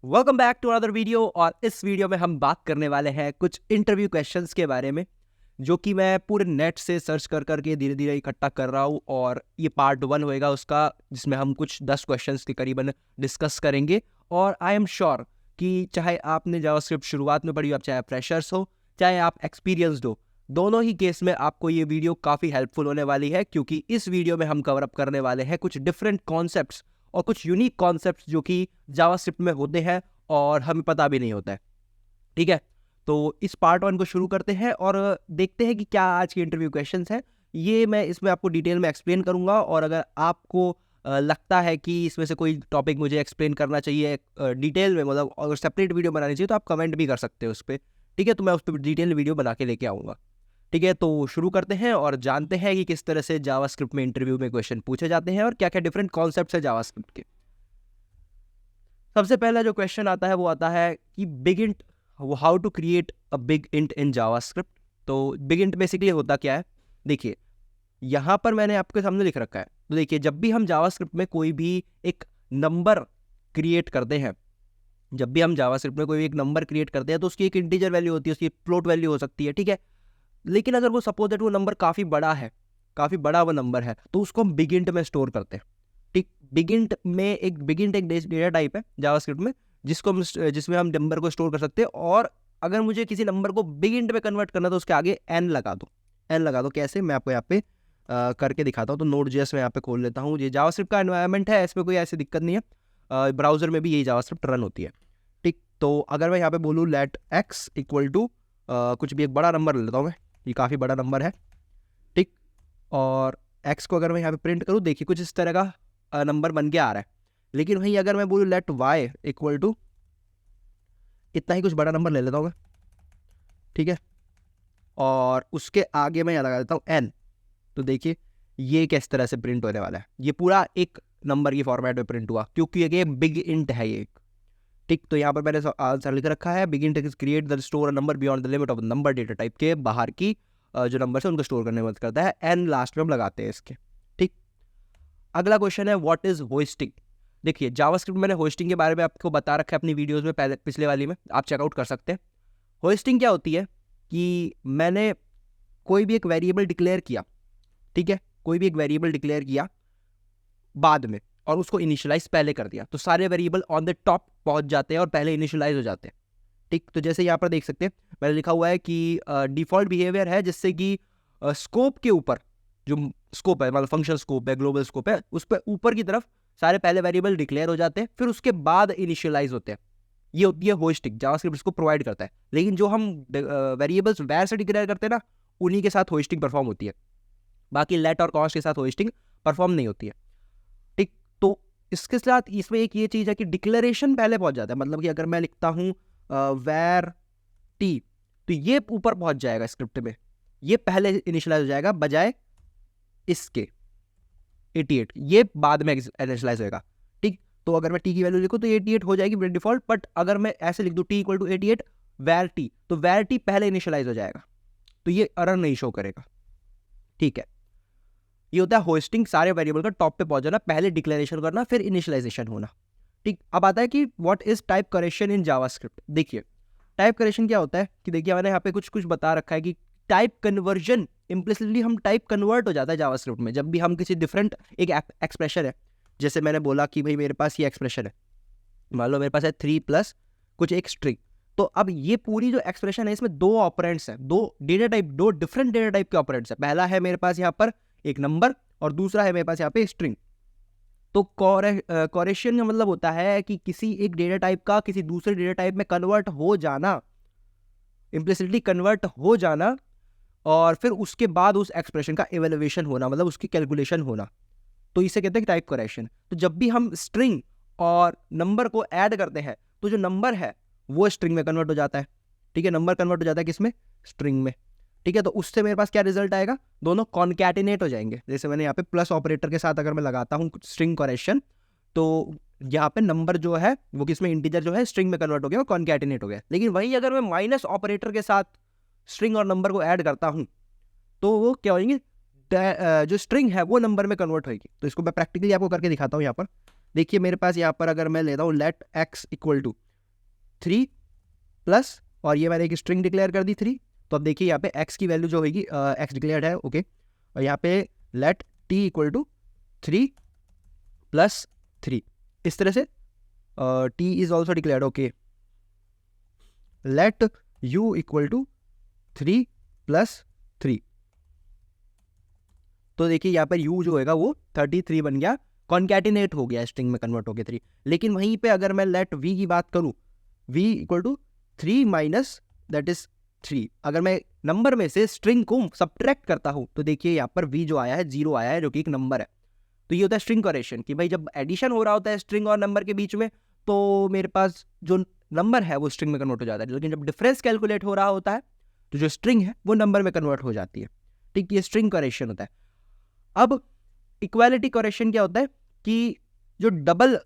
Welcome back to another video. और इस video में हम बात करने वाले हैं कुछ इंटरव्यू क्वेश्चंस के बारे में, जो कि मैं पूरे नेट से सर्च कर करके धीरे धीरे इकट्ठा कर रहा हूँ। और ये पार्ट 1 होएगा उसका, जिसमें हम कुछ 10 क्वेश्चंस के करीबन डिस्कस करेंगे। और आई एम श्योर कि चाहे आपने जावास्क्रिप्ट शुरुआत में पढ़ी हो, चाहे आप फ्रेशर्स हो, चाहे आप एक्सपीरियंस्ड हो, दोनों ही केस में आपको ये वीडियो काफ़ी हेल्पफुल होने वाली है। क्योंकि इस वीडियो में हम कवर अप करने वाले हैं कुछ डिफरेंट कॉन्सेप्ट्स और कुछ यूनिक कॉन्सेप्ट्स जो कि जावास्क्रिप्ट में होते हैं और हमें पता भी नहीं होता है। ठीक है, तो इस पार्ट 1 को शुरू करते हैं और देखते हैं कि क्या आज के इंटरव्यू क्वेश्चंस हैं। ये मैं इसमें आपको डिटेल में एक्सप्लेन करूंगा। और अगर आपको लगता है कि इसमें से कोई टॉपिक मुझे एक्सप्लेन करना चाहिए डिटेल में, मतलब अगर सेपरेट वीडियो बनानी चाहिए, तो आप कमेंट भी कर सकते हो उस पर। ठीक है, तो मैं उस पर डिटेल वीडियो बना के लेके आऊँगा। ठीक है, तो शुरू करते हैं और जानते हैं कि किस तरह से जावास्क्रिप्ट में इंटरव्यू में क्वेश्चन पूछे जाते हैं और क्या क्या डिफरेंट कॉन्सेप्ट्स है जावास्क्रिप्ट के। सबसे पहला जो क्वेश्चन आता है वो आता है कि big int, how to create a big int in JavaScript. तो बिग इंट बेसिकली होता क्या है, देखिए यहाँ पर मैंने आपके सामने लिख रखा है। तो देखिए, जब भी हम जावास्क्रिप्ट में कोई भी एक नंबर क्रिएट करते हैं, जब भी हम जावास्क्रिप्ट में कोई एक नंबर क्रिएट करते हैं, तो उसकी एक इंटीजर वैल्यू होती है, उसकी फ्लोट वैल्यू हो सकती है। ठीक है, लेकिन अगर वो सपोज दैट वो नंबर काफ़ी बड़ा है, काफ़ी बड़ा वो नंबर है, तो उसको हम बिग इंट में स्टोर करते हैं। ठीक, बिग इंट एक डेटा टाइप है जावास्क्रिप्ट में, जिसमें हम नंबर को स्टोर कर सकते हैं। और अगर मुझे किसी नंबर को बिग इंट में कन्वर्ट करना, तो उसके आगे एन लगा दो। एन लगा दो कैसे, मैं आपको यहाँ पे करके दिखाता हूँ। तो Node.js में यहाँ पे खोल लेता हूँ। ये जावास्क्रिप्ट का एनवायरनमेंट है, इसमें कोई ऐसी दिक्कत नहीं है। ब्राउजर में भी यही जावास्क्रिप्ट रन होती है। ठीक, तो अगर मैं यहाँ पे बोलूँ लेट एक्स इक्वल टू कुछ भी एक बड़ा नंबर ले लेता हूँ मैं, ये काफ़ी बड़ा नंबर है। ठीक, और x को अगर मैं यहाँ पे प्रिंट करूँ, देखिए कुछ इस तरह का नंबर बन के आ रहा है। लेकिन वहीं अगर मैं बोलूँ लेट y इक्वल टू इतना ही कुछ बड़ा नंबर ले लेता हूँ मैं। ठीक है, और उसके आगे मैं यहाँ लगा देता हूँ n। तो देखिए ये किस तरह से प्रिंट होने वाला है, ये पूरा एक नंबर की फॉर्मेट में प्रिंट हुआ, क्योंकि ये बिग इंट है ये एक। ठीक, तो यहाँ पर मैंने आंसर लिख रखा है, big int is create the store number beyond the limit of number data type के बाहर की जो नंबर है उनको स्टोर करने में मदद करता है। एन लास्ट में हम लगाते हैं इसके। ठीक, अगला क्वेश्चन है व्हाट इज होस्टिंग। देखिए जावास्क्रिप्ट मैंने होस्टिंग के बारे में आपको बता रखा है अपनी वीडियोस में, पहले पिछले वाली में आप चेकआउट कर सकते हैं। होस्टिंग क्या होती है कि मैंने कोई भी एक वेरिएबल डिक्लेयर किया। ठीक है, कोई भी एक वेरिएबल डिक्लेयर किया बाद में, और उसको इनिशियलाइज पहले कर दिया, तो सारे वेरिएबल ऑन द टॉप पहुंच जाते हैं और पहले इनिशियलाइज हो जाते हैं। ठीक, तो जैसे यहाँ पर देख सकते हैं मैंने लिखा हुआ है कि डिफॉल्ट बिहेवियर है, जिससे कि स्कोप के ऊपर, जो स्कोप है मतलब फंक्शन स्कोप है, ग्लोबल स्कोप है, उस पर ऊपर की तरफ सारे पहले वेरिएबल डिक्लेयर हो जाते हैं, फिर उसके बाद इनिशियलाइज होते हैं। ये होती है होस्टिंग, जावास्क्रिप्ट इसको प्रोवाइड करता है। लेकिन जो हम वेरिएबल्स वैर से डिक्लेयर करते हैं ना, उन्हीं के साथ होस्टिंग परफॉर्म होती है। बाकी लेट और कॉस्ट के साथ होस्टिंग परफॉर्म नहीं होती है। ठीक, तो इसके साथ इसमें एक ये चीज़ है कि डिक्लेरेशन पहले पहुंच जाता है। मतलब कि अगर मैं लिखता हूँ वैर टी, तो ये ऊपर पहुंच जाएगा स्क्रिप्ट में, ये पहले इनिशियलाइज हो जाएगा बजाय इसके 88, ये बाद में इनिशियलाइज होएगा। ठीक, तो अगर मैं टी की वैल्यू लिखूँ तो 88 हो जाएगी बाय डिफॉल्ट, बट अगर मैं ऐसे लिख दूँ टी इक्वल टू 88 वैर टी, तो वैर टी पहले इनिशियलाइज हो जाएगा, तो ये एरर नहीं शो करेगा। ठीक है, ये होता है होस्टिंग, सारे वेरिएबल का टॉप पे पहुंच जाना, पहले डिक्लेरेशन करना फिर इनिशियलाइजेशन होना। ठीक, अब आता है कि what is type correction in JavaScript. देखिए टाइप करेक्शन क्या होता है कि देखिए मैंने यहाँ पे कुछ कुछ बता रखा है कि टाइप कन्वर्जन, इम्प्लिसिटली हम टाइप कन्वर्ट हो जाता है जावास्क्रिप्ट में जब भी हम किसी डिफरेंट एक एक्सप्रेशन है, जैसे मैंने बोला कि भाई मेरे पास ये एक्सप्रेशन है, मान लो मेरे पास है 3 प्लस कुछ एक स्ट्रिंग। तो अब ये पूरी जो एक्सप्रेशन है इसमें दो ऑपरेंड्स हैं, दो डिफरेंट डेटा टाइप के ऑपरेंड्स हैं। पहला है मेरे पास यहाँ पर एक नंबर और दूसरा है मेरे पास यहाँ पे स्ट्रिंग। तो कॉरेक्शन का मतलब होता है कि किसी एक डेटा टाइप का किसी दूसरे डेटा टाइप में कन्वर्ट हो जाना, इम्प्लिसिटली कन्वर्ट हो जाना, और फिर उसके बाद उस एक्सप्रेशन का इवैल्यूएशन होना, मतलब उसकी कैलकुलेशन होना। तो इसे कहते हैं टाइप करेक्शन। तो जब भी हम स्ट्रिंग और नंबर को ऐड करते हैं, तो जो नंबर है वो स्ट्रिंग में कन्वर्ट हो जाता है। ठीक है, नंबर कन्वर्ट हो जाता है किसमें, स्ट्रिंग में। ठीक है, तो उससे मेरे पास क्या रिजल्ट आएगा, दोनों कॉन्कैटिनेट हो जाएंगे। जैसे मैंने यहाँ पे प्लस ऑपरेटर के साथ अगर मैं लगाता हूँ स्ट्रिंग करेक्शन, तो यहाँ पे नंबर जो है वो किसमें, इंटीजर जो है स्ट्रिंग में कन्वर्ट हो गया, कॉन्कैटिनेट हो गया। लेकिन वहीं अगर मैं माइनस ऑपरेटर के साथ स्ट्रिंग और नंबर को ऐड करता हूँ, तो वो क्या होंगे, जो स्ट्रिंग है वो नंबर में कन्वर्ट होगी। तो इसको मैं प्रैक्टिकली आपको करके दिखाता हूँ। यहाँ पर देखिए मेरे पास यहाँ पर अगर मैं लेता हूँ let X equal to, 3 plus, और ये मैंने एक स्ट्रिंग डिक्लेयर कर दी 3। तो अब देखिए यहाँ पे x की वैल्यू जो होगी, x डिक्लेयर्ड है, ओके, और यहाँ पे let t equal to 3 plus 3, इस तरह से t is also declared, okay, let u equal to 3 plus 3। तो देखिए यहाँ पर u जो होगा वो 33 बन गया, कॉन्कैटिनेट हो गया, स्ट्रिंग में कन्वर्ट हो गया 3। लेकिन वहीं पे अगर मैं लेट v की बात करूं, v equal to 3 minus that is 3, अगर मैं नंबर में से स्ट्रिंग को सब्ट्रैक्ट करता हूं तो देखिए यहाँ पर v जो आया है 0 आया है, जो कि एक नंबर है। तो ये होता है स्ट्रिंग करेक्शन, कि भाई जब एडिशन हो रहा होता है स्ट्रिंग और नंबर के बीच में तो मेरे पास जो नंबर है वो स्ट्रिंग में कन्वर्ट हो जाता है, लेकिन जब डिफरेंस कैलकुलेट हो रहा होता है तो जो स्ट्रिंग है वो नंबर में कन्वर्ट हो जाती है। ठीक, ये स्ट्रिंग करेक्शन होता है। अब इक्वालिटी करेक्शन क्या होता है कि जो डबल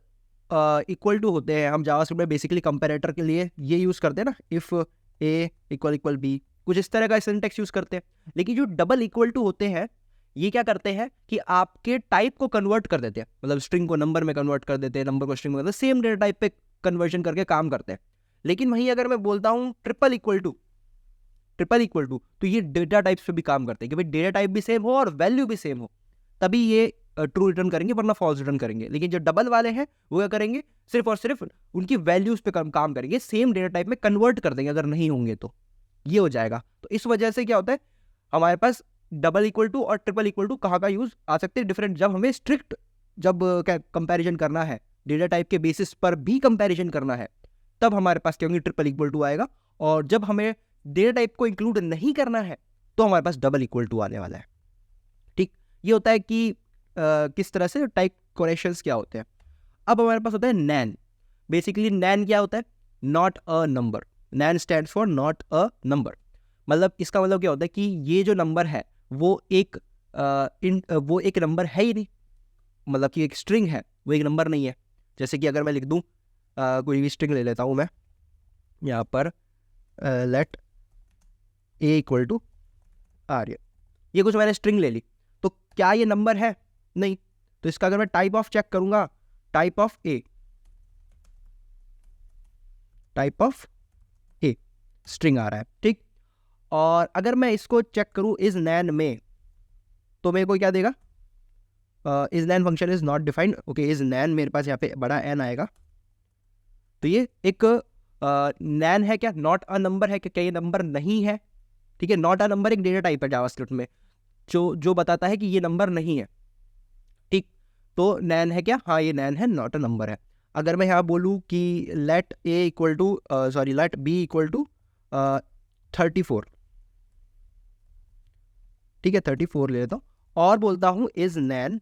इक्वल टू होते हैं, हम जावास्क्रिप्ट में बेसिकली कंपैरेटर के लिए ये यूज़ करते हैं ना, if A equal equal B, कुछ इस तरह का सिंटेक्स यूज़ करते हैं। लेकिन जो डबल इक्वल टू होते हैं ये क्या करते हैं कि आपके टाइप को कन्वर्ट कर देते हैं, मतलब स्ट्रिंग को नंबर में कन्वर्ट कर देते हैं, नंबर को स्ट्रिंग में, मतलब सेम डेटा टाइप पे कन्वर्जन करके काम करते हैं। लेकिन वहीं अगर मैं बोलता हूँ ट्रिपल इक्वल टू तो ये डेटा टाइप्स पे भी काम करते हैं कि भाई डेटा टाइप भी सेम हो और वैल्यू भी सेम हो, तभी ये ट्रू रिटर्न करेंगे, वरना फॉल्स रिटर्न करेंगे। लेकिन जो डबल वाले हैं वो क्या करेंगे, सिर्फ और सिर्फ उनकी वैल्यूज पे काम करेंगे, सेम डेटा टाइप में कन्वर्ट कर देंगे अगर नहीं होंगे तो ये हो जाएगा। तो इस वजह से क्या होता है, हमारे पास डबल इक्वल टू और ट्रिपल इक्वल टू कहाँ का यूज आ सकते हैं डिफरेंट, जब हमें स्ट्रिक्ट जब क्या कंपैरिजन करना है, डेटा टाइप के बेसिस पर भी कंपैरिजन करना है, तब हमारे पास क्या होंगे, ट्रिपल इक्वल टू आएगा। और जब हमें डेटा टाइप को इंक्लूड नहीं करना है तो हमारे पास डबल इक्वल टू आने वाला है। ठीक, ये होता है कि किस तरह से टाइप करेक्शंस क्या होते हैं। अब हमारे पास होता है नैन। बेसिकली नैन क्या होता है, not a number. NaN stands for not a number, मतलब इसका मतलब क्या होता है कि ये जो नंबर है वो एक नंबर है ही नहीं, मतलब कि एक स्ट्रिंग है, वो एक नंबर नहीं है। जैसे कि अगर मैं लिख दूं कोई भी स्ट्रिंग ले लेता हूं मैं यहाँ पर, लेट ए इक्वल टू आर्य, ये कुछ मैंने स्ट्रिंग ले ली, तो क्या ये नंबर है, नहीं। तो इसका अगर मैं टाइप ऑफ चेक करूंगा, टाइप ऑफ ए स्ट्रिंग आ रहा है, ठीक। और अगर मैं इसको चेक करूं इज नैन में, तो मेरे को क्या देगा, is NaN function is not defined, okay, is NaN मेरे पास यहाँ पे बड़ा एन आएगा। तो ये एक नैन है क्या, नॉट अ नंबर है क्या ये नंबर नहीं है, ठीक है। नॉट अ नंबर एक डेटा टाइप है जावास्क्रिप्ट में जो बताता है कि ये नंबर नहीं है, ठीक। तो नैन है क्या, हाँ ये नैन है, नॉट अ नंबर है। अगर मैं यहाँ बोलूँ कि let A equal to let B equal to 34, ठीक है, 34 ले लेता हूँ, और बोलता हूँ इज नैन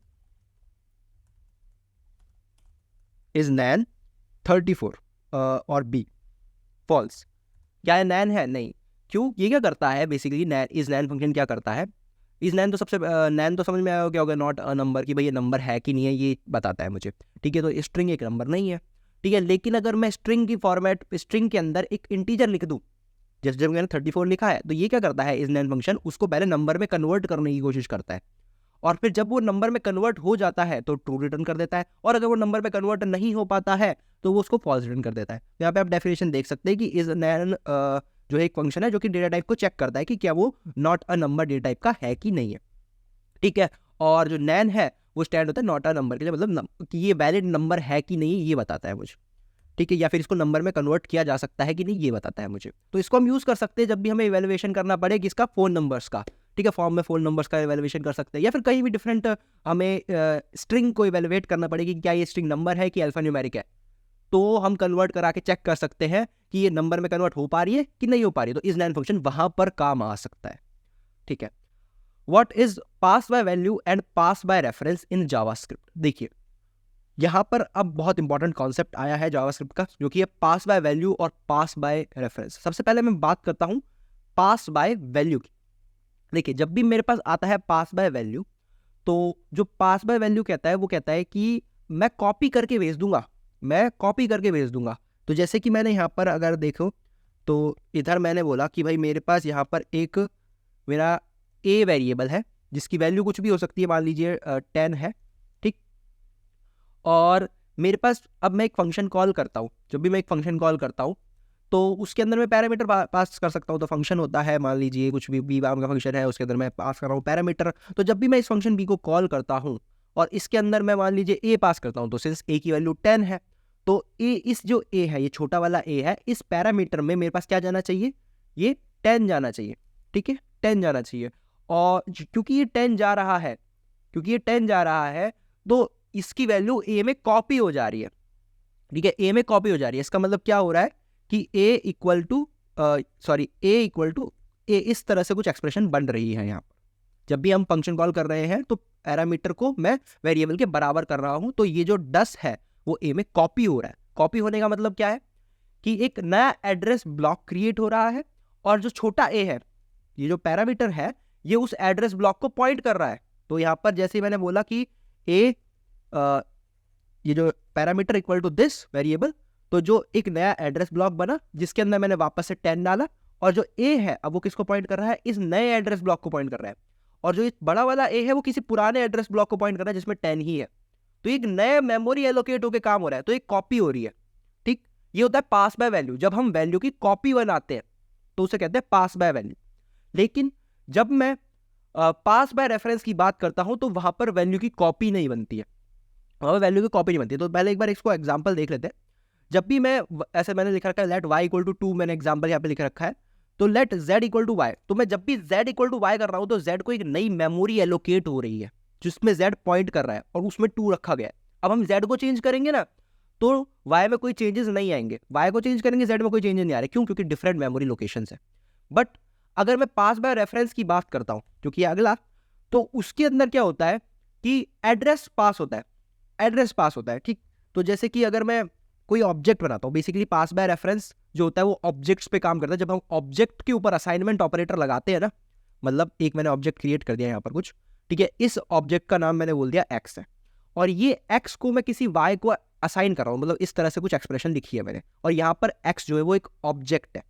34 और बी फॉल्स, क्या है, नैन है, नहीं। क्यों, ये क्या करता है basically, NaN is NaN function क्या करता है, इज नैन तो सबसे नैन तो समझ में आया क्या होगा, नॉट अ नंबर, कि भाई ये नंबर है कि नहीं है ये बताता है मुझे, ठीक है। तो स्ट्रिंग एक नंबर नहीं है, ठीक है। लेकिन अगर मैं स्ट्रिंग की फॉर्मेट, स्ट्रिंग के अंदर एक इंटीजर लिख दूं, जैसे जब मैंने 34 लिखा है, तो ये क्या करता है, इज नैन फंक्शन उसको पहले नंबर में कन्वर्ट करने की कोशिश करता है, और फिर जब वो नंबर में कन्वर्ट हो जाता है तो ट्रू रिटर्न कर देता है, और अगर वो नंबर में कन्वर्ट नहीं हो पाता है तो वो उसको फॉल्स रिटर्न कर देता है। यहाँ पे आप डेफिनेशन देख सकते हैं कि इज नैन जो है एक फंक्शन है जो कि डेटा टाइप को चेक करता है कि क्या वो not a number data type का है कि नहीं है, ठीक है। और जो नैन है वो स्टैंड होता है नॉट अ नंबर के लिए, मतलब कि ये वैलिड नंबर है कि नहीं ये बताता है मुझे, ठीक है। या फिर इसको नंबर में कन्वर्ट किया जा सकता है कि नहीं ये बताता है मुझे। तो इसको हम यूज़ कर सकते हैं जब भी हमें इवैल्यूएशन करना पड़े किसका, फ़ोन नंबर्स का, ठीक है। फॉर्म में फ़ोन नंबर्स का इवैल्यूएशन कर सकते हैं, या फिर कहीं भी डिफरेंट हमें स्ट्रिंग को इवैल्यूएट करना पड़ेगी कि क्या ये स्ट्रिंग नंबर है कि अल्फा न्यूमेरिक है, तो हम कन्वर्ट करा के चेक कर सकते हैं कि ये नंबर में कन्वर्ट हो पा रही है कि नहीं हो पा रही है। तो इज नैन फंक्शन वहां पर काम आ सकता है, ठीक है। What is pass by value and pass by reference in JavaScript, देखिए यहां पर अब बहुत इंपॉर्टेंट कॉन्सेप्ट आया है जावास्क्रिप्ट का, जो कि है पास बाय वैल्यू और पास बाय रेफरेंस। सबसे पहले मैं बात करता हूं पास बाय वैल्यू की। देखिए जब भी मेरे पास आता है पास बाय वैल्यू, तो जो पास बाय वैल्यू कहता है वो कहता है कि मैं कॉपी करके भेज दूंगा, तो जैसे कि मैंने यहाँ पर अगर देखो तो इधर मैंने बोला कि भाई मेरे पास यहाँ पर एक मेरा ए वेरिएबल है जिसकी वैल्यू कुछ भी हो सकती है, मान लीजिए 10 है, ठीक। और मेरे पास अब मैं एक फंक्शन कॉल करता हूँ, जब भी मैं एक फंक्शन कॉल करता हूँ तो उसके अंदर मैं पैरामीटर पास कर सकता हूँ। तो फंक्शन होता है, मान लीजिए कुछ भी बी नाम का फंक्शन है, उसके अंदर मैं पास कर रहा हूँ पैरामीटर। तो जब भी मैं इस फंक्शन बी को कॉल करता हूँ और इसके अंदर मैं मान लीजिए ए पास करता हूँ, तो सिंस ए की वैल्यू 10 है, तो ए, इस जो ए है, ये छोटा वाला ए है, इस पैरामीटर में मेरे पास क्या जाना चाहिए, ये 10 जाना चाहिए। ठीक है, 10 जाना चाहिए। और क्योंकि ये 10 जा रहा है, क्योंकि ये 10 जा रहा है, तो इसकी वैल्यू ए में कॉपी हो जा रही है। ठीक है, ए में कॉपी हो जा रही है। इसका मतलब क्या हो रहा है कि ए इक्वल टू ए, इस तरह से कुछ एक्सप्रेशन बन रही है यहाँ पर। जब भी हम फंक्शन कॉल कर रहे हैं तो पैरामीटर को मैं वेरिएबल के बराबर कर रहा हूं, तो ये जो 10 है वो ए में कॉपी हो रहा है। कॉपी होने का मतलब क्या है कि एक नया एड्रेस ब्लॉक क्रिएट हो रहा है, और जो छोटा ए है, ये जो पैरामीटर है, ये उस एड्रेस ब्लॉक को पॉइंट कर रहा है। तो यहाँ पर जैसे मैंने बोला कि ए, ये जो parameter equal to this variable, तो जो एक नया एड्रेस ब्लॉक बना जिसके अंदर मैंने वापस से 10 डाला, और जो ए है अब वो किसको पॉइंट कर रहा है, इस नए एड्रेस ब्लॉक को पॉइंट कर रहा है। और जो बड़ा वाला ए है वो किसी पुराने एड्रेस ब्लॉक को पॉइंट कर रहा है जिसमें 10 ही है। तो एक नए मेमोरी एलोकेट होकर काम हो रहा है, तो एक कॉपी हो रही है। ठीक, ये होता है पास बाय वैल्यू। जब हम वैल्यू की कॉपी बनाते हैं तो उसे कहते हैं पास बाय वैल्यू। लेकिन जब मैं पास बाय रेफरेंस की बात करता हूं तो वहां पर वैल्यू की कॉपी नहीं बनती है, वहां वैल्यू की कॉपी नहीं बनती है। तो पहले एक बार इसको एग्जांपल देख लेते हैं। जब भी मैं ऐसे मैंने लिख रखा है लेट y इक्वल टू 2, मैंने एग्जांपल यहाँ पे लिख रखा है, तो let z equal to y, तो मैं जब भी z इक्वल टू y कर रहा हूं तो z को एक नई मेमोरी एलोकेट हो रही है जिसमें z पॉइंट कर रहा है और उसमें 2 रखा गया है। अब हम z को चेंज करेंगे ना तो y में कोई चेंजेस नहीं आएंगे, y को चेंज करेंगे z में कोई चेंजेस नहीं आ रहे। क्यों? क्योंकि डिफरेंट मेमोरी लोकेशन है। बट अगर मैं पास बाय रेफरेंस की बात करता हूं, क्योंकि अगला, तो उसके अंदर क्या होता है कि एड्रेस पास होता है, एड्रेस पास होता है। ठीक, तो जैसे कि अगर मैं कोई ऑब्जेक्ट बनाता हूँ, बेसिकली पास बाय रेफरेंस जो होता है वो ऑब्जेक्ट्स पे काम करता है। जब हम ऑब्जेक्ट के ऊपर असाइनमेंट ऑपरेटर लगाते हैं ना, मतलब एक मैंने ऑब्जेक्ट क्रिएट कर दिया यहाँ पर कुछ, ठीक है, इस ऑब्जेक्ट का नाम मैंने बोल दिया एक्स है, और ये एक्स को मैं किसी वाई को असाइन कर रहा हूँ, मतलब इस तरह से कुछ एक्सप्रेशन लिखी है मैंने, और यहाँ पर एक्स जो है वो एक ऑब्जेक्ट है।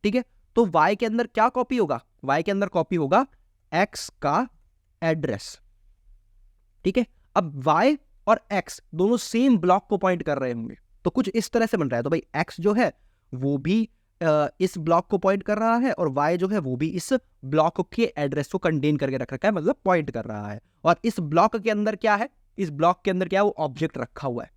ठीक है, तो वाई के अंदर क्या कॉपी होगा, वाई के अंदर कॉपी होगा एक्स का एड्रेस। ठीक है, अब वाई और एक्स दोनों सेम ब्लॉक को पॉइंट कर रहे होंगे, तो कुछ इस तरह से बन रहा है। तो भाई एक्स जो है वो भी इस ब्लॉक को पॉइंट कर रहा है, और वाई जो है वो भी इस ब्लॉक के एड्रेस को कंटेन करके रख रखा है, मतलब पॉइंट कर रहा है। और इस ब्लॉक के अंदर क्या है, इस ब्लॉक के अंदर क्या है, वो ऑब्जेक्ट रखा हुआ है।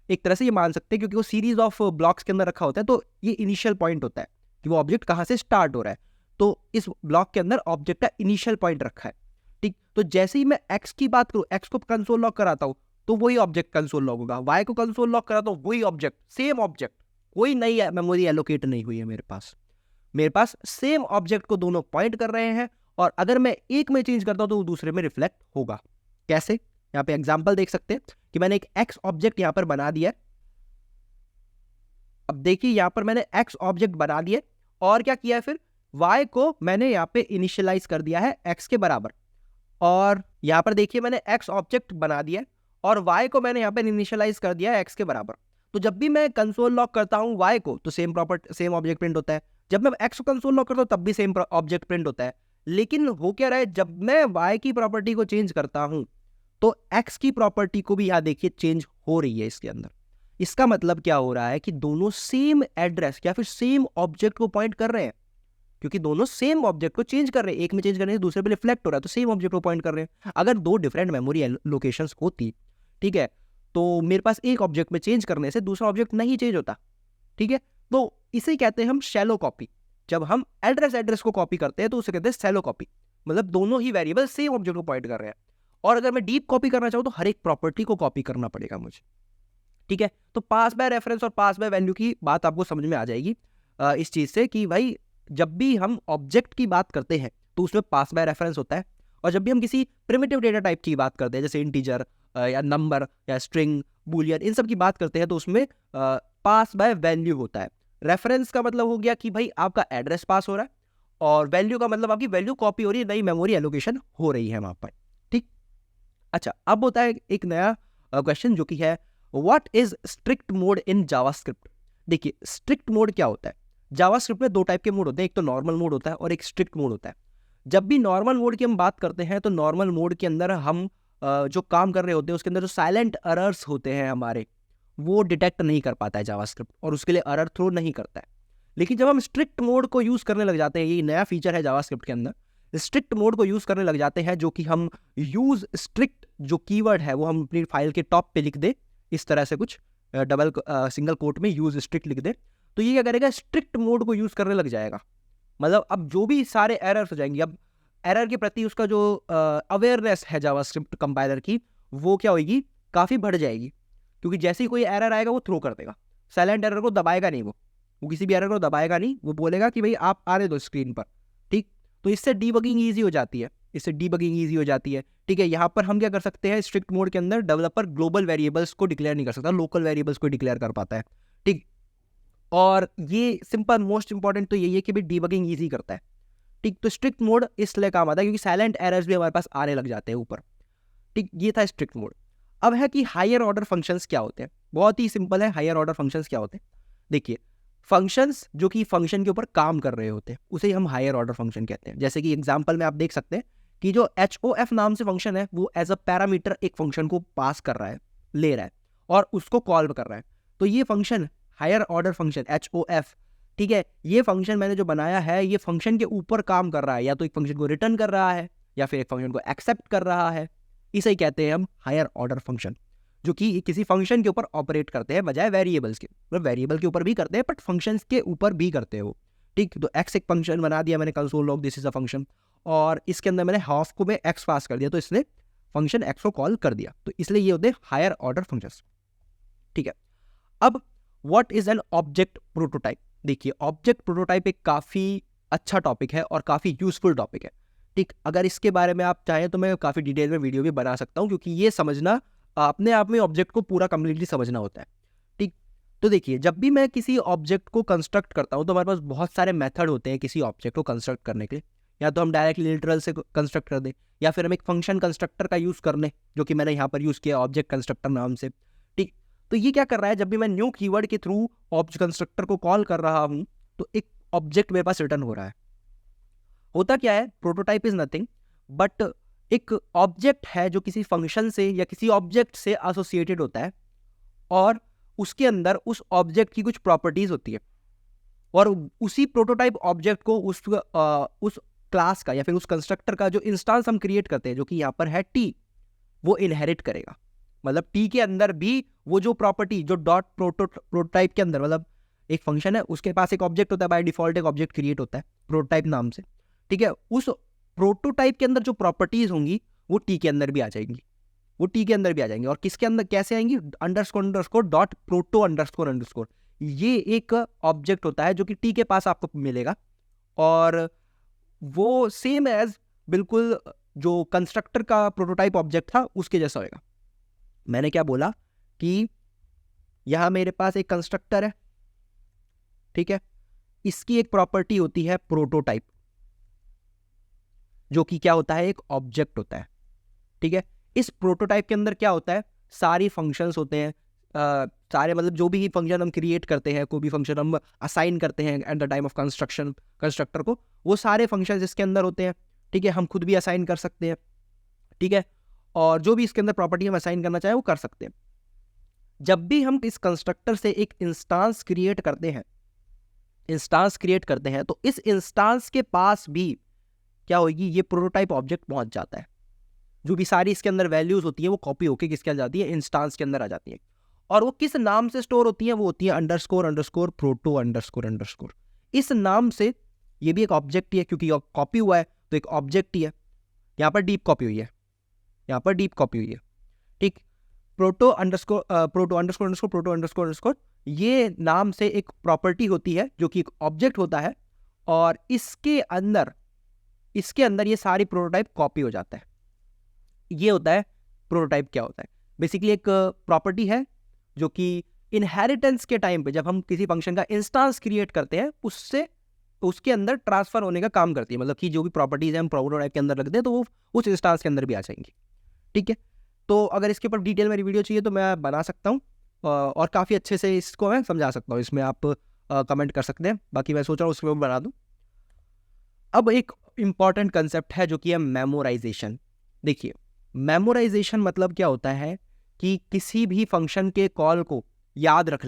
एक तरह से ये मान सकते हैं, क्योंकि वो सीरीज ऑफ ब्लॉक्स के अंदर रखा होता है, तो ये इनिशियल पॉइंट होता है कि वो ऑब्जेक्ट कहां से स्टार्ट हो रहा है। तो इस ब्लॉक के अंदर ऑब्जेक्ट का इनिशियल पॉइंट रखा है। ठीक, तो जैसे ही मैं एक्स की बात करूं, एक्स को कंसोल लॉक कराता हूं तो वही ऑब्जेक्ट कंसोल लॉक होगा, वाई को कंसोल लॉक कराता हूं वही ऑब्जेक्ट, सेम ऑब्जेक्ट, कोई नई मेमोरी एलोकेट नहीं हुई है मेरे पास सेम ऑब्जेक्ट को दोनों पॉइंट कर रहे हैं, और अगर मैं एक में चेंज करता हूं तो वो दूसरे में रिफ्लेक्ट होगा। कैसे? यहां पे एग्जांपल देख सकते हैं कि मैंने एक एक्स ऑब्जेक्ट यहां पर बना दिया। अब देखिए यहां पर मैंने एक्स ऑब्जेक्ट बना दिया, और क्या किया है फिर, वाई को मैंने यहां पे इनिशियलाइज कर दिया है एक्स के बराबर, और यहां पर देखिए मैंने एक्स ऑब्जेक्ट बना दिया और y को मैंने यहाँ पे इनिशियलाइज कर दिया है x के बराबर। तो जब भी मैं कंसोल लॉक करता हूँ y को तो सेम ऑब्जेक्ट प्रिंट होता है, जब मैं x को कंसोल लॉक करता हूँ तब भी सेम ऑब्जेक्ट प्रिंट होता है। लेकिन हो क्या रहा है, जब मैं y की प्रॉपर्टी को चेंज करता हूँ तो x की प्रॉपर्टी को भी यहाँ देखिए चेंज हो रही है इसके अंदर। इसका मतलब क्या हो रहा है कि दोनों सेम एड्रेस या फिर सेम ऑब्जेक्ट को पॉइंट कर रहे हैं, क्योंकि दोनों सेम ऑब्जेक्ट को चेंज कर रहे हैं, एक में चेंज करने से दूसरे पे रिफ्लेक्ट हो रहा है, तो सेम ऑब्जेक्ट को पॉइंट कर रहे हैं। अगर दो डिफरेंट मेमोरी लोकेशंस होती, ठीक है, तो मेरे पास एक ऑब्जेक्ट में चेंज करने से दूसरा ऑब्जेक्ट नहीं चेंज होता। ठीक है, तो इसे कहते हैं हम शैलो कॉपी। जब हम एड्रेस को कॉपी करते हैं तो उसे कहते हैं शैलो कॉपी, मतलब दोनों ही वेरिएबल सेम ऑब्जेक्ट को पॉइंट कर रहे हैं। और अगर मैं डीप कॉपी करना चाहूँ तो हर एक प्रॉपर्टी को कॉपी करना पड़ेगा मुझे। ठीक है, तो पास बाय रेफरेंस और पास बाय वैल्यू की बात आपको समझ में आ जाएगी इस चीज से कि भाई जब भी हम ऑब्जेक्ट की बात करते हैं तो उसमें पास बाय रेफरेंस होता है, और जब भी हम किसी प्रिमिटिव डेटा टाइप की बात करते हैं जैसे इंटीजर या नंबर या स्ट्रिंग बूलियन, इन सब की बात करते हैं तो उसमें पास बाय वैल्यू होता है। रेफरेंस का मतलब हो गया कि भाई आपका एड्रेस पास हो रहा है, और वैल्यू का मतलब आपकी वैल्यू कॉपी हो रही है, नई मेमोरी एलोकेशन हो रही है वहां पर। ठीक, अच्छा, अब होता है एक नया क्वेश्चन जो कि है what is strict mode in JavaScript. देखिए स्ट्रिक्ट मोड क्या होता है, जावास्क्रिप्ट में दो टाइप के मोड होते हैं, एक तो नॉर्मल मोड होता है और एक स्ट्रिक्ट मोड होता है। जब भी नॉर्मल मोड की हम बात करते हैं तो नॉर्मल मोड के अंदर हम जो काम कर रहे होते हैं उसके अंदर जो साइलेंट एरर्स होते हैं हमारे, वो डिटेक्ट नहीं कर पाता है जावास्क्रिप्ट, और उसके लिए एरर थ्रो नहीं करता है। लेकिन जब हम स्ट्रिक्ट मोड को यूज़ करने लग जाते हैं, ये नया फीचर है जावास्क्रिप्ट के अंदर, स्ट्रिक्ट मोड को यूज़ करने लग जाते हैं, जो कि हम यूज़ स्ट्रिक्ट जो कीवर्ड है वो हम अपनी फाइल के टॉप पे लिख दे, इस तरह से कुछ डबल सिंगल कोट में यूज़ स्ट्रिक्ट लिख दे, तो ये क्या करेगा, स्ट्रिक्ट मोड को यूज़ करने लग जाएगा। मतलब अब जो भी सारे एरर्स हो जाएंगे, अब एरर के प्रति उसका जो अवेयरनेस है जावास्क्रिप्ट कंपाइलर की, वो क्या होगी, काफ़ी बढ़ जाएगी, क्योंकि जैसे ही कोई एरर आएगा वो थ्रो कर देगा। साइलेंट एरर को दबाएगा नहीं, वो किसी भी एरर को दबाएगा नहीं, वो बोलेगा कि भाई आप आने दो स्क्रीन पर, ठीक। तो इससे डीबगिंग ईजी हो जाती है, ठीक है। यहाँ पर हम क्या कर सकते हैं, स्ट्रिक्ट मोड के अंदर डेवलपर ग्लोबल वेरिएबल्स को डिक्लेयर नहीं कर सकता, लोकल वेरिएबल्स को डिक्लेयर कर पाता है, ठीक। और ये सिंपल मोस्ट इंपॉर्टेंट तो यही है कि भाई डीबगिंग ईजी करता है, ठीक। तो स्ट्रिक्ट मोड इसलिए काम आता है क्योंकि साइलेंट एरर्स भी हमारे पास आने लग जाते हैं ऊपर, ठीक। ये था स्ट्रिक्ट मोड। अब है कि हायर ऑर्डर फंक्शंस क्या होते हैं, बहुत ही सिंपल है। हायर ऑर्डर फंक्शंस क्या होते हैं, देखिए, फंक्शंस जो कि फंक्शन के ऊपर काम कर रहे होते हैं उसे हम हायर ऑर्डर फंक्शन कहते हैं। जैसे कि एग्जांपल में आप देख सकते हैं कि जो HOF नाम से फंक्शन है वो एज अ पैरामीटर एक फंक्शन को पास कर रहा है, ले रहा है और उसको कॉल कर रहा है, तो ये function higher order function HOF, ठीक है। ये फंक्शन मैंने जो बनाया है ये फंक्शन के ऊपर काम कर रहा है, या तो एक फंक्शन को रिटर्न कर रहा है या फिर एक फंक्शन को एक्सेप्ट कर रहा है, इसे ही कहते हैं हम हायर ऑर्डर फंक्शन, जो कि किसी फंक्शन के ऊपर ऑपरेट करते हैं बजाय वेरिएबल्स के। मतलब वेरिएबल के ऊपर भी करते हैं बट फंक्शंस के ऊपर भी करते हैं वो, ठीक। तो एक्स एक फंक्शन बना दिया मैंने, console log this is a function, और इसके अंदर मैंने हाफ को मैं एक्स पास कर दिया, तो इसने फंक्शन एक्स को कॉल कर दिया, तो इसलिए ये होते हैं हायर ऑर्डर फंक्शंस, ठीक है। अब what is an object prototype, देखिए ऑब्जेक्ट प्रोटोटाइप एक काफ़ी अच्छा टॉपिक है और काफ़ी यूजफुल टॉपिक है, ठीक। अगर इसके बारे में आप चाहें तो मैं काफ़ी डिटेल में वीडियो भी बना सकता हूँ, क्योंकि ये समझना अपने आप में ऑब्जेक्ट को पूरा कंप्लीटली समझना होता है, ठीक। तो देखिए, जब भी मैं किसी ऑब्जेक्ट को कंस्ट्रक्ट करता हूँ तो हमारे पास बहुत सारे मेथड होते हैं किसी ऑब्जेक्ट को कंस्ट्रक्ट करने के लिए। या तो हम डायरेक्टली लिटरल से कंस्ट्रक्ट कर दें, या फिर हम एक फंक्शन कंस्ट्रक्टर का यूज़ कर लें, जो कि मैंने यहाँ पर यूज़ किया ऑब्जेक्ट कंस्ट्रक्टर नाम से, ठीक। तो ये क्या कर रहा है, जब भी मैं न्यू कीवर्ड के थ्रू ऑब्जेक्ट कंस्ट्रक्टर को कॉल कर रहा हूँ तो एक ऑब्जेक्ट मेरे पास रिटर्न हो रहा है। होता क्या है, प्रोटोटाइप इज नथिंग बट एक ऑब्जेक्ट है जो किसी फंक्शन से या किसी ऑब्जेक्ट से एसोसिएटेड होता है, और उसके अंदर उस ऑब्जेक्ट की कुछ प्रॉपर्टीज होती है, और उसी प्रोटोटाइप ऑब्जेक्ट को उस क्लास का या फिर उस कंस्ट्रक्टर का जो इंस्टांस हम क्रिएट करते हैं, जो कि यहाँ पर है टी, वो इनहेरिट करेगा। मतलब टी के अंदर भी वो जो प्रॉपर्टी जो डॉट प्रोटोटाइप के अंदर, मतलब एक फंक्शन है उसके पास एक ऑब्जेक्ट होता है, बाय डिफॉल्ट एक ऑब्जेक्ट क्रिएट होता है प्रोटोटाइप नाम से, ठीक है। उस प्रोटोटाइप के अंदर जो प्रॉपर्टीज होंगी वो टी के अंदर भी आ जाएंगी, और किसके अंदर कैसे आएंगी, अंडरस्कोर डॉट प्रोटो अंडरस्कोर, ये एक ऑब्जेक्ट होता है जो कि टी के पास आपको मिलेगा, और वो सेम एज बिल्कुल जो कंस्ट्रक्टर का प्रोटोटाइप ऑब्जेक्ट था उसके जैसा होगा। मैंने क्या बोला कि यहां मेरे पास एक कंस्ट्रक्टर है, ठीक है, इसकी एक प्रॉपर्टी होती है प्रोटोटाइप, जो कि क्या होता है, एक ऑब्जेक्ट होता है, ठीक है। इस प्रोटोटाइप के अंदर क्या होता है, सारी फंक्शंस होते हैं, सारे मतलब जो भी फंक्शन हम क्रिएट करते हैं, कोई भी फंक्शन हम असाइन करते हैं at the time of construction constructor को, वो सारे फंक्शंस इसके अंदर होते हैं, ठीक है। हम खुद भी असाइन कर सकते हैं, ठीक है, और जो भी इसके अंदर प्रॉपर्टी हम असाइन करना चाहें वो कर सकते हैं। जब भी हम इस कंस्ट्रक्टर से एक इंस्टांस क्रिएट करते हैं, तो इस इंस्टांस के पास भी क्या होगी, ये प्रोटोटाइप ऑब्जेक्ट पहुंच जाता है। जो भी सारी इसके अंदर वैल्यूज होती है वो कॉपी होके किसके आ जाती है, इंस्टांस के अंदर आ जाती है, और वो किस नाम से स्टोर होती है, वो होती है अंडरस्कोर प्रोटो अंडरस्कोर। इस नाम से, ये भी एक ऑब्जेक्ट ही है क्योंकि कॉपी हुआ है तो एक ऑब्जेक्ट ही है। यहाँ पर डीप कॉपी हुई है, ठीक। प्रोटो अंडरस्कोर ये नाम से एक प्रॉपर्टी होती है जो कि एक ऑब्जेक्ट होता है, और इसके अंदर ये सारी प्रोटोटाइप कॉपी हो जाता है। ये होता है प्रोटोटाइप। क्या होता है, बेसिकली एक प्रॉपर्टी है जो कि इनहेरिटेंस के टाइम पे जब हम किसी फंक्शन का इंस्टांस क्रिएट करते हैं उसके अंदर ट्रांसफर होने का काम करती है। मतलब कि जो भी प्रॉपर्टीज हैं हम प्रोटोटाइप के अंदर रखते हैं तो वो उस इंस्टांस के अंदर भी आ जाएंगी, ठीक है। तो अगर इसके ऊपर डिटेल में वीडियो चाहिए तो मैं बना सकता हूँ, और काफ़ी अच्छे से इसको मैं समझा सकता हूँ, इसमें आप कमेंट कर सकते हैं। बाकी मैं सोच रहा हूँ उसके ऊपर बना दूँ। अब एक इम्पॉर्टेंट कंसेप्ट है जो कि है मेमोराइजेशन। देखिए, मेमोराइजेशन मतलब क्या होता है कि किसी भी फंक्शन के कॉल को याद रख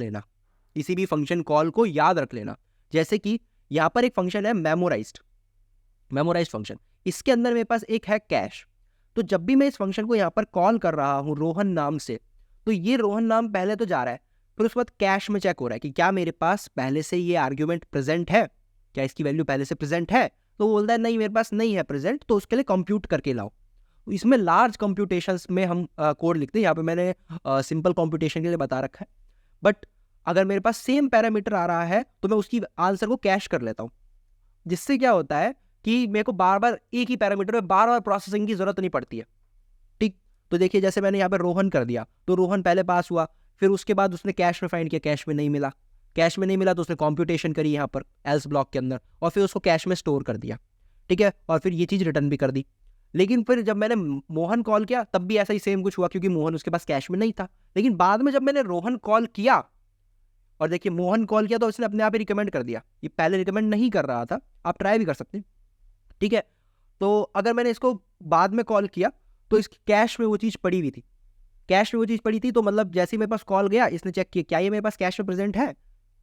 लेना, जैसे कि यहाँ पर एक फंक्शन है मेमोराइज्ड फंक्शन, इसके अंदर मेरे पास एक है कैश। तो जब भी मैं इस फंक्शन को यहाँ पर कॉल कर रहा हूँ रोहन नाम से, तो ये रोहन नाम पहले तो जा रहा है, फिर उसके बाद कैश में चेक हो रहा है कि क्या मेरे पास पहले से ये आर्ग्यूमेंट प्रेजेंट है, क्या इसकी वैल्यू पहले से प्रेजेंट है। तो वो बोलता है नहीं मेरे पास नहीं है प्रेजेंट, तो उसके लिए कंप्यूट करके लाओ। इसमें लार्ज कंप्यूटेशंस में हम कोड लिखते हैं, यहाँ पे मैंने सिंपल कंप्यूटेशन के लिए बता रखा है। बट अगर मेरे पास सेम पैरामीटर आ रहा है तो मैं उसकी आंसर को कैश कर लेता हूँ, जिससे क्या होता है कि मेरे को बार बार एक ही पैरामीटर में बार बार प्रोसेसिंग की जरूरत नहीं पड़ती है। ठीक, तो देखिए जैसे मैंने यहाँ पे रोहन कर दिया, तो रोहन पहले पास हुआ, फिर उसके बाद उसने कैश में फाइंड किया, कैश में नहीं मिला, तो उसने कंप्यूटेशन करी यहाँ पर एल्स ब्लॉक के अंदर, और फिर उसको कैश में स्टोर कर दिया। ठीक है, और फिर ये चीज़ रिटर्न भी कर दी। लेकिन फिर जब मैंने मोहन कॉल किया तब भी ऐसा ही सेम कुछ हुआ, क्योंकि मोहन उसके पास कैश में नहीं था। लेकिन बाद में जब मैंने रोहन कॉल किया, और देखिए मोहन कॉल किया तो उसने अपने आप ही रिकमेंड कर दिया, ये पहले रिकमेंड नहीं कर रहा था, आप ट्राई भी कर सकते हैं। ठीक है, तो अगर मैंने इसको बाद में कॉल किया तो इसकी कैश में वो चीज़ पड़ी हुई थी, तो मतलब जैसे ही मेरे पास कॉल गया, इसने चेक किया क्या ये मेरे पास कैश में प्रेजेंट है,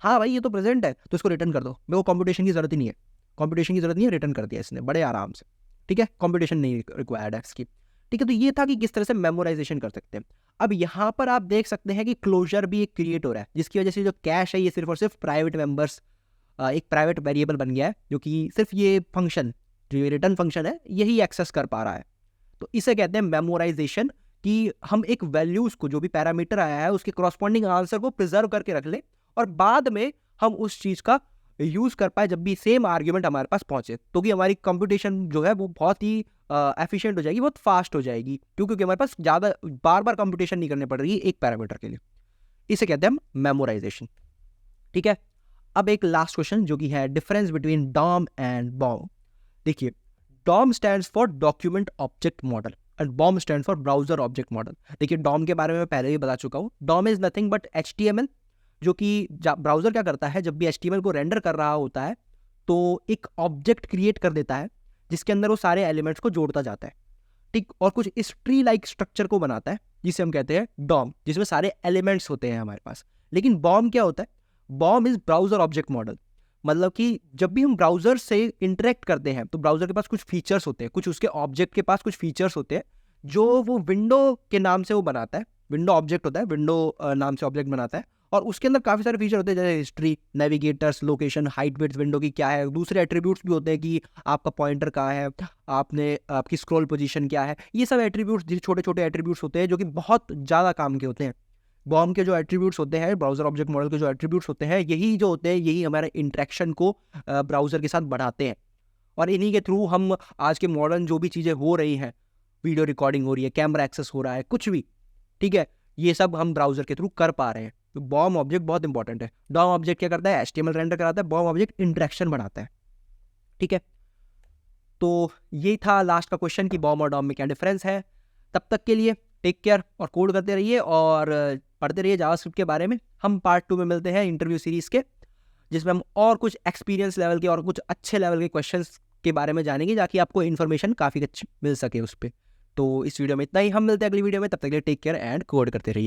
हाँ भाई ये तो प्रेजेंट है, तो इसको रिटर्न कर दो, मेरे को कंप्यूटेशन की जरूरत नहीं है, रिटर्न कर दिया इसने बड़े आराम से। ठीक है, कंप्यूटेशन नहीं रिक्वायर्ड है इसकी। ठीक है, तो ये था कि किस तरह से मेमोराइजेशन कर सकते हैं। अब यहाँ पर आप देख सकते हैं कि क्लोजर भी एक क्रिएट हो रहा है, जिसकी वजह से जो कैश है ये सिर्फ और सिर्फ प्राइवेट मेंबर्स, एक प्राइवेट वेरिएबल बन गया है, जो कि सिर्फ ये फंक्शन, जो ये रिटर्न फंक्शन है, यही एक्सेस कर पा रहा है। तो इसे कहते हैं मेमोराइजेशन, कि हम एक वैल्यूज को, जो भी पैरामीटर आया है उसके कॉरस्पॉन्डिंग आंसर को प्रिजर्व करके रख ले, और बाद में हम उस चीज का यूज कर पाए जब भी सेम आर्ग्यूमेंट हमारे पास पहुंचे, तो कि हमारी कंप्यूटेशन जो है वो बहुत ही एफिशिएंट हो जाएगी, बहुत फास्ट हो जाएगी, क्योंकि हमारे पास ज़्यादा बार बार कंप्यूटेशन नहीं करनी पड़ रही है एक पैरामीटर के लिए। इसे कहते हैं हम मेमोराइजेशन। ठीक है, अब एक लास्ट क्वेश्चन जो कि है difference between DOM and BOM. देखिए, DOM stands for document object model and BOM stand for browser object model. देखिए, डॉम के बारे में मैं पहले भी बता चुका हूँ, DOM is nothing but HTML, जो कि ब्राउजर क्या करता है, जब भी HTML को रेंडर कर रहा होता है तो एक ऑब्जेक्ट क्रिएट कर देता है, जिसके अंदर वो सारे एलिमेंट्स को जोड़ता जाता है। ठीक, और कुछ इस ट्री लाइक स्ट्रक्चर को बनाता है, जिसे हम कहते हैं डॉम, जिसमें सारे एलिमेंट्स होते हैं हमारे पास। लेकिन बॉम क्या होता है, BOM is browser object model, मतलब कि जब भी हम ब्राउजर से इंटरेक्ट करते हैं तो ब्राउजर के पास कुछ फीचर्स होते हैं, कुछ उसके ऑब्जेक्ट के पास कुछ फीचर्स होते हैं, जो वो विंडो के नाम से वो बनाता है, विंडो ऑब्जेक्ट होता है, विंडो नाम से ऑब्जेक्ट बनाता है, और उसके अंदर काफ़ी सारे फीचर होते हैं, जैसे history, navigators, location, height, width window की क्या है, दूसरे एट्रीब्यूट्स भी होते हैं कि आपका पॉइंटर कहाँ है, आपकी स्क्रॉल पोजीशन क्या है, ये सब एट्रीब्यूट्स, छोटे छोटे एट्रीब्यूट्स होते हैं जो कि बहुत ज़्यादा काम के होते हैं। बॉम के जो एट्रीब्यूट्स होते हैं, ब्राउजर ऑब्जेक्ट मॉडल के जो एट्रीब्यूट्स होते हैं, यही जो होते हैं, यही हमारे इंटरेक्शन को ब्राउजर के साथ बढ़ाते हैं, और इन्हीं के थ्रू हम आज के मॉडर्न जो भी चीज़ें हो रही हैं, वीडियो रिकॉर्डिंग हो रही है, कैमरा एक्सेस हो रहा है, कुछ भी, ठीक है, ये सब हम ब्राउजर के थ्रू कर पा रहे हैं। तो बॉम ऑब्जेक्ट बहुत इंपॉर्टेंट है। डॉम ऑब्जेक्ट क्या करता है, HTML रेंडर कराता है, बॉम ऑब्जेक्ट इंटरेक्शन बढ़ाता है। ठीक है, तो ये था लास्ट का क्वेश्चन कि बॉम और डॉम में क्या डिफरेंस है। तब तक के लिए टेक केयर और कोड करते रहिए और पढ़ते रहिए जावास्क्रिप्ट के बारे में। हम पार्ट 2 में मिलते हैं इंटरव्यू सीरीज के, जिसमें हम और कुछ एक्सपीरियंस लेवल के और कुछ अच्छे लेवल के क्वेश्चंस के बारे में जानेंगे, ताकि आपको इन्फॉर्मेशन काफ़ी अच्छी मिल सके उस पर। तो इस वीडियो में इतना ही, हम मिलते हैं अगली वीडियो में, तब तक के लिए टेक केयर एंड कोड करते रहिए।